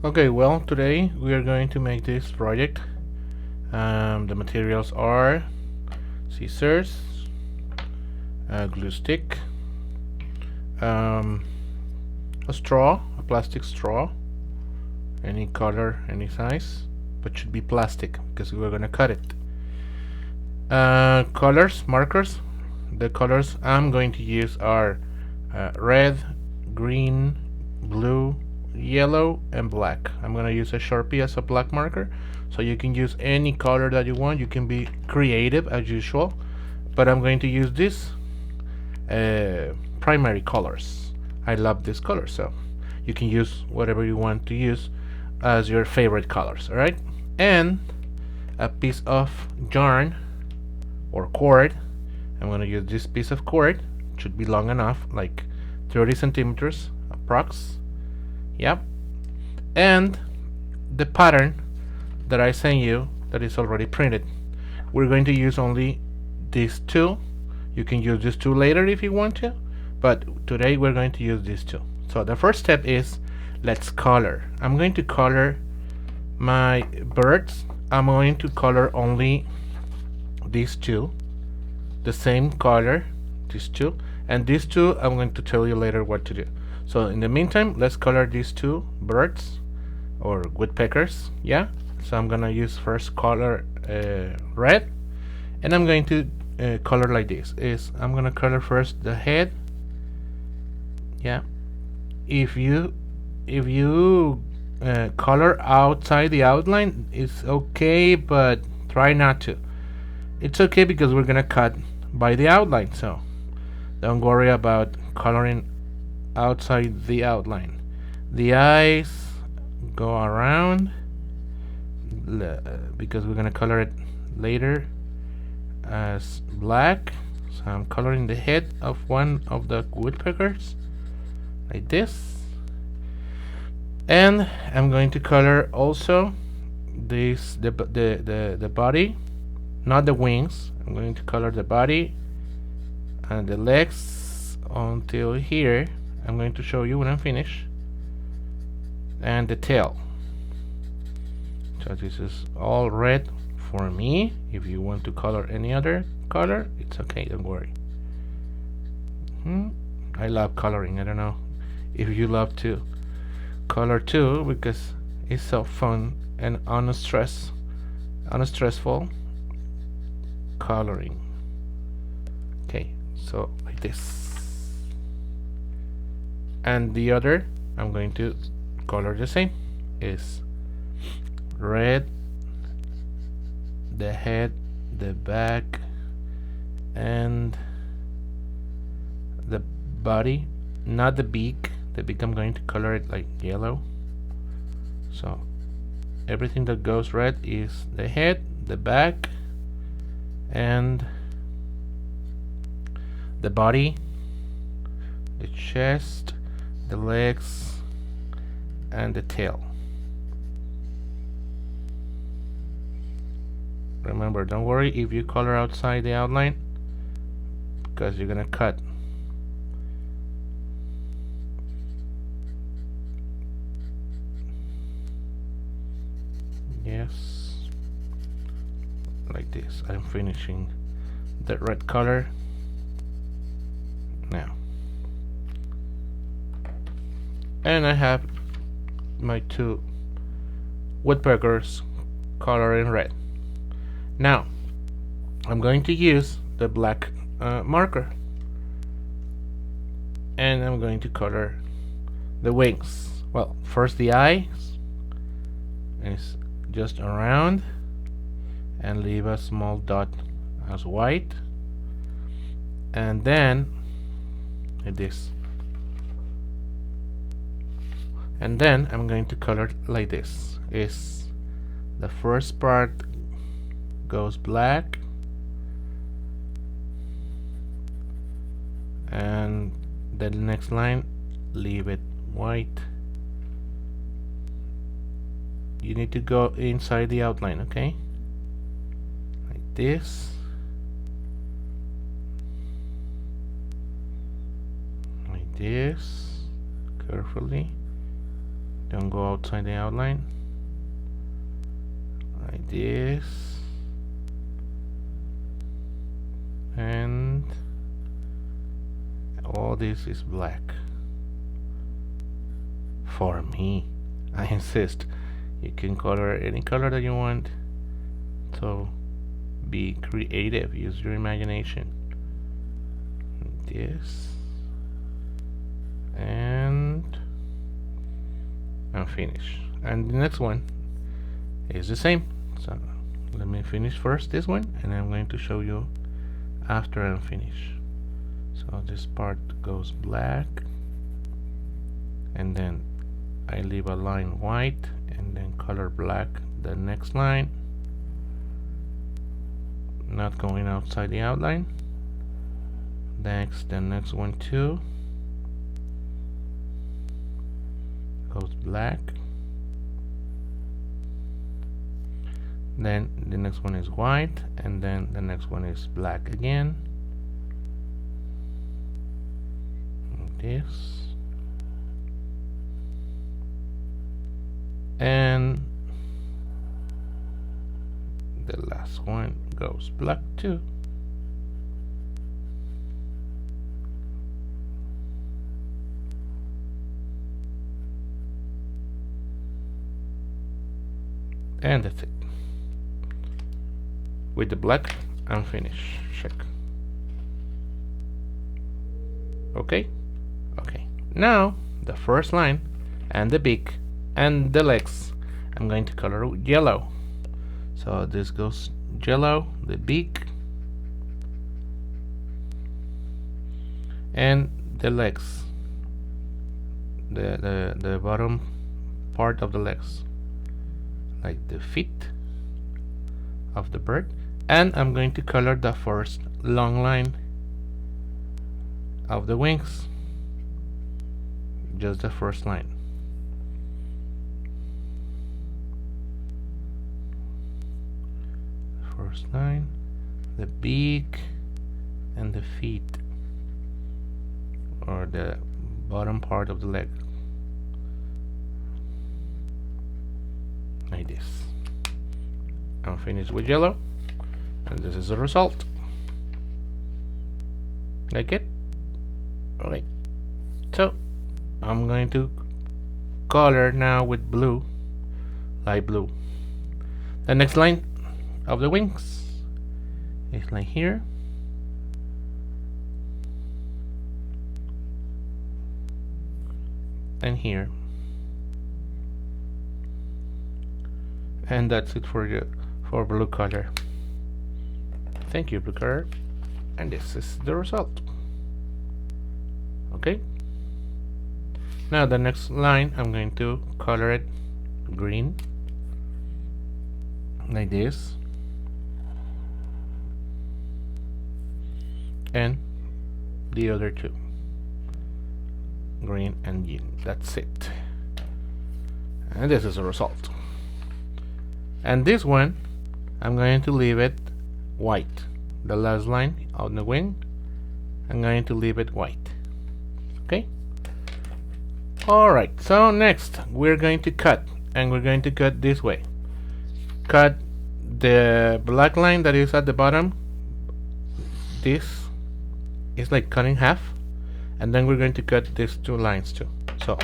Okay, well, today we are going to make this project. The materials are scissors, a glue stick, um, a straw, a plastic straw, any color, any size, but should be plastic because we're gonna cut it. Colors, markers. The colors I'm going to use are red, green, blue, yellow, and black. I'm gonna use a sharpie as a black marker, so you can use any color that you want. You can be creative as usual, but I'm going to use this primary colors. I love this color, so you can use whatever you want to use as your favorite colors. All right, and a piece of yarn or cord. I'm gonna use this piece of cord. It should be long enough, like 30 centimeters approx. Yep. And the pattern that I sent you that is already printed. We're going to use only these two. You can use these two later if you want to, but today we're going to use these two. So the first step is let's color. I'm going to color my birds. I'm going to color only these two, the same color, these two, and these two I'm going to tell you later what to do. So in the meantime, let's color these two birds or woodpeckers. Yeah, so I'm gonna use first color red, and I'm going to color like this. I'm gonna color first the head. Yeah, if you color outside the outline, it's okay, but try not to. It's okay because we're gonna cut by the outline, so don't worry about coloring outside the outline. The eyes go around because we're gonna color it later as black. So I'm coloring the head of one of the woodpeckers like this, and I'm going to color also this the body, not the wings. I'm going to color the body and the legs until here. I'm going to show you when I'm finished, and the tail. So this is all red for me. If you want to color any other color, it's okay, don't worry. I love coloring. I don't know if you love to color too, because it's so fun and unstressful coloring. Okay, so like this. And the other I'm going to color the same, is red, the head, the back, and the body, not the beak. The beak I'm going to color it like yellow. So everything that goes red is the head, the back, and the body, the chest, the legs, and the tail. Remember, don't worry if you color outside the outline, because you're gonna cut. Yes, like this. I'm finishing the red color now, and I have my two woodpeckers color in red. Now I'm going to use the black marker, and I'm going to color the wings. Well, first the eyes is just around and leave a small dot as white, and then like this, and then I'm going to color like this. Is the first part goes black, and then the next line leave it white. You need to go inside the outline, okay? Like this. Like this, carefully. Don't go outside the outline. Like this. And all this is black. For me, I insist. You can color any color that you want. So be creative, use your imagination. This. And finish. And the next one is the same. So let me finish first this one, and I'm going to show you after I'm finished. So this part goes black, and then I leave a line white, and then color black the next line, not going outside the outline. Next, the next one too goes black. Then the next one is white, and then the next one is black again. Like this. And the last one goes black too. And that's it. With the black, I'm finished. Check. Okay? Okay. Now, the first line, and the beak, and the legs, I'm going to color with yellow. So this goes yellow, the beak, and the legs, the bottom part of the legs, like the feet of the bird. And I'm going to color the first long line of the wings, just the first line. First line, the beak, and the feet, or the bottom part of the leg, like this. I'm finished with yellow, and this is the result. Like it? Alright. So I'm going to color now with blue, light blue. The next line of the wings is like here, and here, and that's it for blue color. Thank you, blue color, and this is the result. Okay. Now the next line, I'm going to color it green, like this, and the other two, green and green. That's it. And this is the result. And this one, I'm going to leave it white. The last line on the wing, I'm going to leave it white. Okay? Alright, so next we're going to cut, and we're going to cut this way. Cut the black line that is at the bottom. This is like cut in half, and then we're going to cut these two lines too. So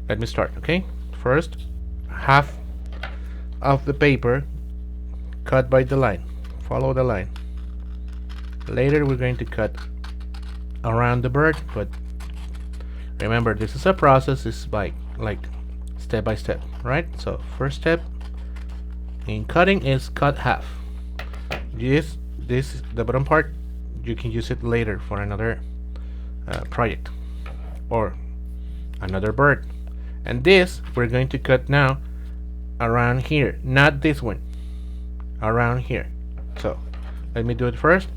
let me start. Okay, first half of the paper cut by the line, follow the line. Later we're going to cut around the bird, but remember this is a process, it's by like step by step, right? So first step in cutting is cut half. This the bottom part, you can use it later for another project or another bird. And this we're going to cut now around here, not this one, around here. So let me do it first,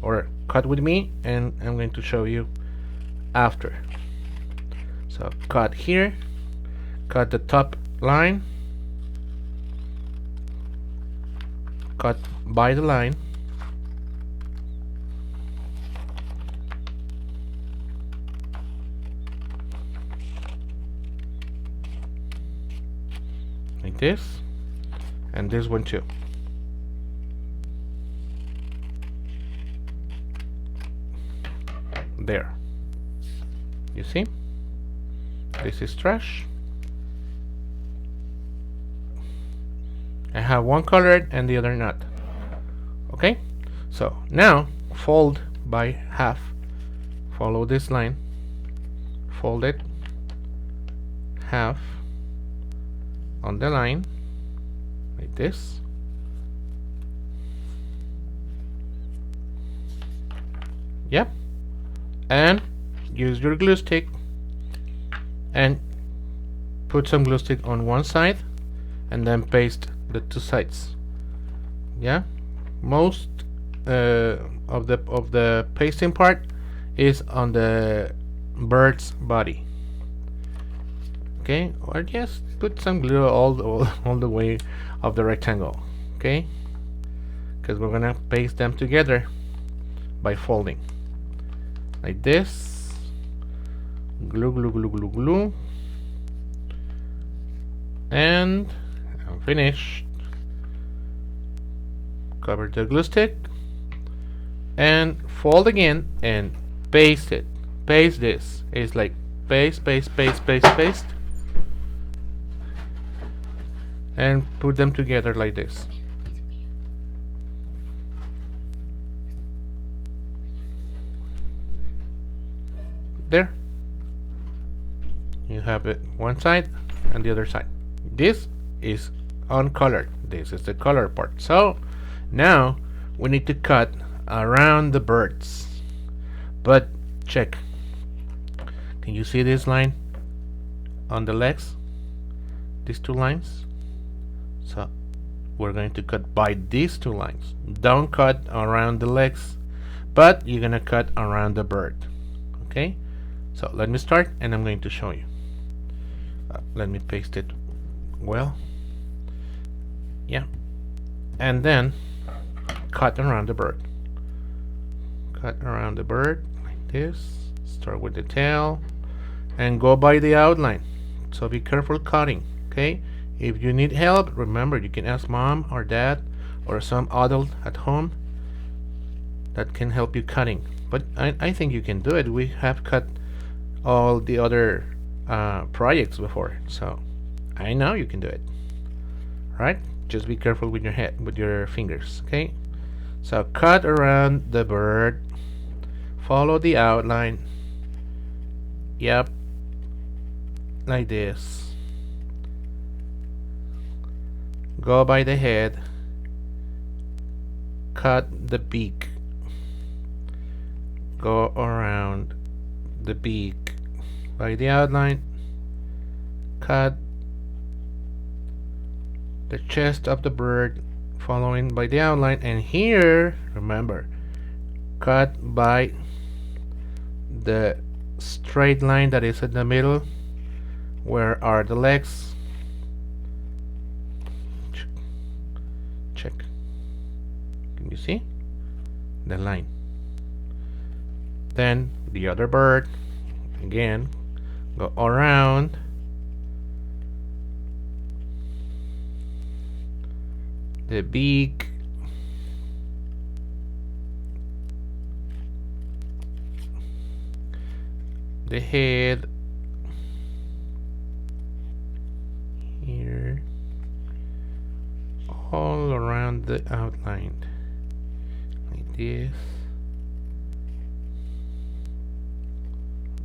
or cut with me, and I'm going to show you after. So cut here, cut the top line, cut by the line, like this, and this one too. There. You see? This is trash. I have one colored and the other not. Okay? So now fold by half. Follow this line. Fold it half on the line like this. Yep. And use your glue stick and put some glue stick on one side and then paste the two sides. Yeah, most of the pasting part is on the bird's body. Okay, or just put some glue all the way of the rectangle. Okay, because we're gonna paste them together by folding like this. Glue, glue, glue, glue, glue, and I'm finished. Cover the glue stick and fold again and paste it. Paste this. It's like paste, paste, paste, paste, paste, and put them together like this. There. You have it one side and the other side. This is uncolored. This is the color part. So now we need to cut around the birds. But check. Can you see this line on the legs? These two lines? So we're going to cut by these two lines. Don't cut around the legs, but you're gonna cut around the bird. Okay? So let me start and I'm going to show you. Let me paste it well. Yeah. And then cut around the bird. Cut around the bird like this. Start with the tail and go by the outline. So be careful cutting. Okay? If you need help, remember you can ask mom or dad or some adult at home that can help you cutting. But I think you can do it. We have cut all the other projects before, so I know you can do it. Right? Just be careful with your head, with your fingers. Okay? So cut around the bird. Follow the outline. Yep. Like this. Go by the head. Cut the beak. Go around the beak by the outline. Cut the chest of the bird following by the outline, and here remember, cut by the straight line that is in the middle. Where are the legs? Check. Can you see the line? Then the other bird, again, go around the beak, the head, here, all around the outline, like this.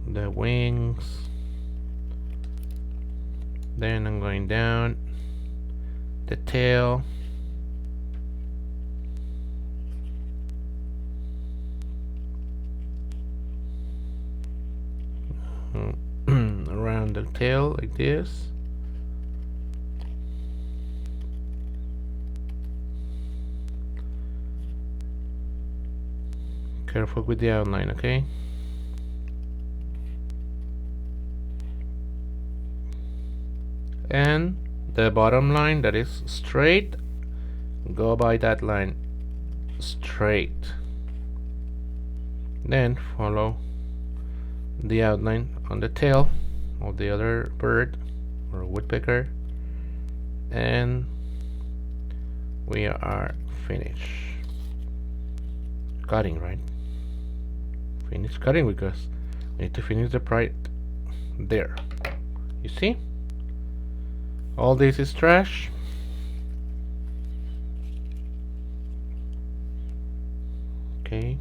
The wings. Then I'm going down the tail. Around the tail like this. Careful with the outline, okay? And the bottom line that is straight, go by that line straight. Then follow the outline on the tail of the other bird or woodpecker and we are finished cutting, right? Finish cutting because we need to finish the part there. You see? All this is trash. Okay.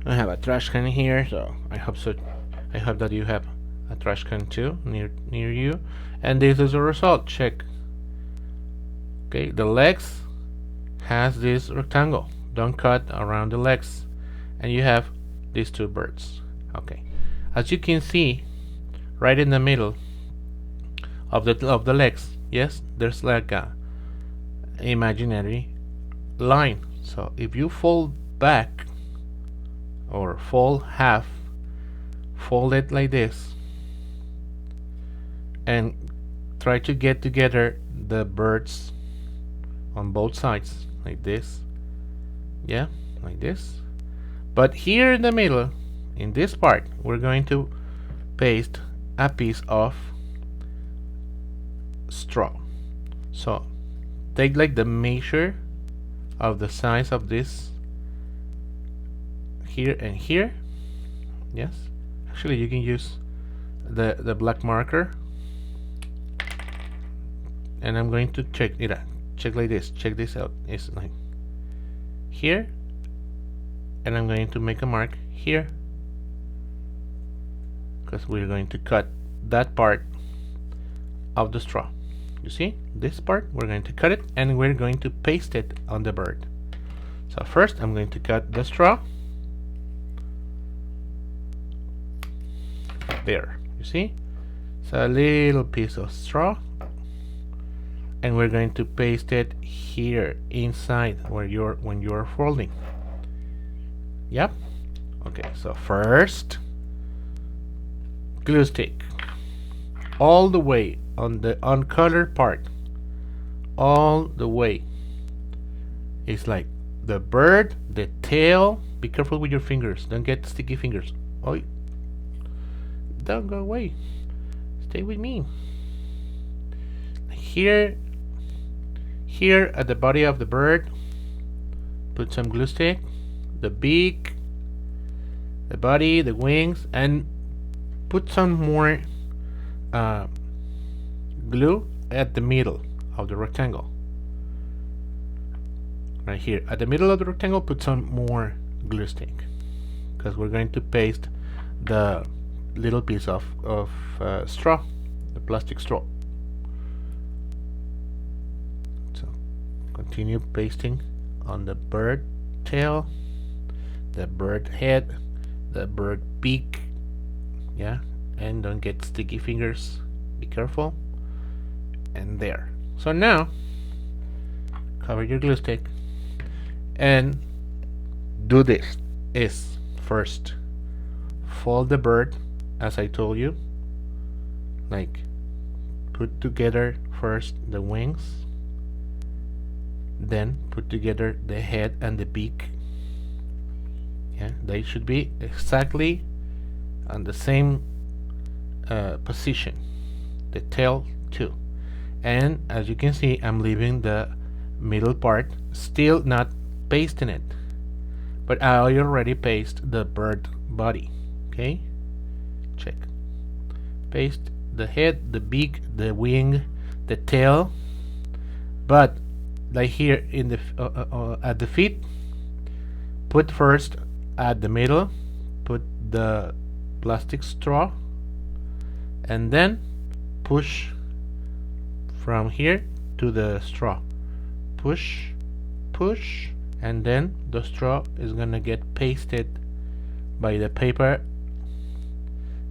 I have a trash can here, so I hope that you have a trash can too near you. And this is the result. Check. Okay, the legs has this rectangle. Don't cut around the legs, and you have these two birds. Okay, as you can see, right in the middle of the legs, yes, there's like a imaginary line. So if you fold back or fold half, fold it like this, and try to get together the birds on both sides like this, yeah, like this. But here in the middle, in this part, we're going to paste a piece of straw. So take like the measure of the size of this here and here. Yes, actually you can use the black marker, and I'm going to check it out. Check like this. Check this out. It's like here, and I'm going to make a mark here because we're going to cut that part of the straw. You see this part? We're going to cut it and we're going to paste it on the bird. So first I'm going to cut the straw. There, you see? So a little piece of straw, and we're going to paste it here inside when you're folding. Yep. Okay, so first glue stick all the way on the uncolored part, all the way. It's like the bird, the tail. Be careful with your fingers, don't get sticky fingers. Oh, don't go away, stay with me. Here at the body of the bird, put some glue stick, the beak, the body, the wings, and put some more glue at the middle of the rectangle. Right here at the middle of the rectangle, put some more glue stick because we're going to paste the little piece of straw, the plastic straw. So continue pasting on the bird tail, the bird head, the bird beak, yeah, and don't get sticky fingers, be careful. And there. So now cover your glue stick and do this. Is first fold the bird as I told you, like put together first the wings, then put together the head and the beak. Yeah, they should be exactly on the same position, the tail too. And as you can see, I'm leaving the middle part, still not pasting it, but I already pasted the bird body. Okay, check, paste the head, the beak, the wing, the tail, but like here in the at the feet, put first at the middle, put the plastic straw, and then push from here to the straw. Push, push, and then the straw is gonna get pasted by the paper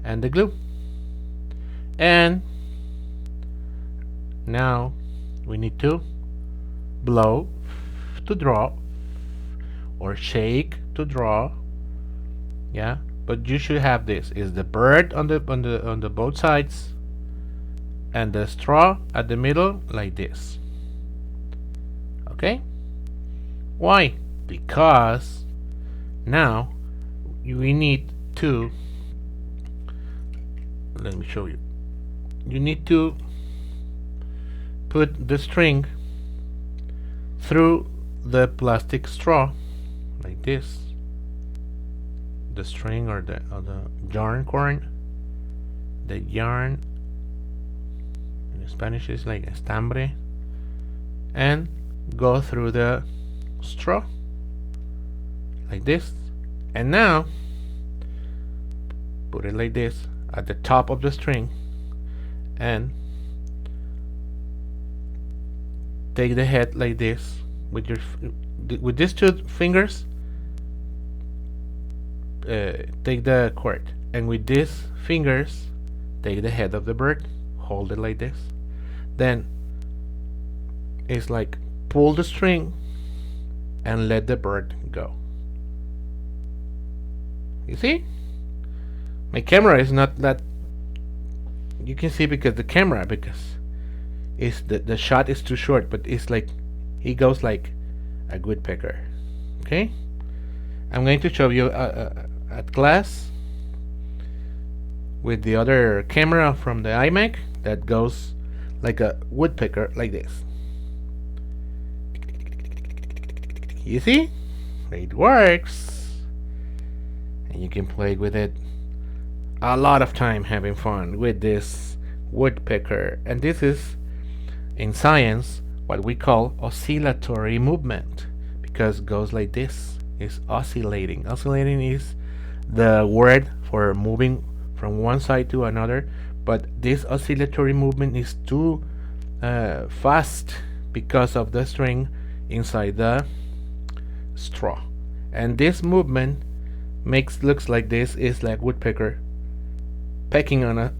and the glue. And now we need to blow to draw or shake to draw. Yeah, but you should have this is the bird on the both sides and the straw at the middle like this. Okay, why? Because now we need to, let me show you, you need to put the string through the plastic straw like this, the string or the yarn cord. The yarn in Spanish is like estambre, and go through the straw like this, and now put it like this at the top of the string, and take the head like this with your with these two fingers. Take the cord, and with these fingers take the head of the bird, hold it like this, then it's like pull the string and let the bird go. You see? My camera is not that you can see because it's the shot is too short, but it's like he goes like a woodpecker. Okay? I'm going to show you at class with the other camera from the iMac that goes like a woodpecker like this. You see? It works. And you can play with it a lot of time, having fun with this woodpecker. And this is in science what we call oscillatory movement, because it goes like this. It's oscillating. Oscillating is the word for moving from one side to another, but this oscillatory movement is too fast because of the string inside the straw, and this movement looks like this is like woodpecker pecking on a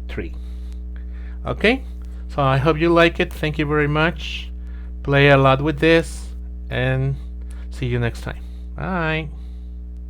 tree. Okay, so I hope you like it. Thank you very much. Play a lot with this, and see you next time. Bye.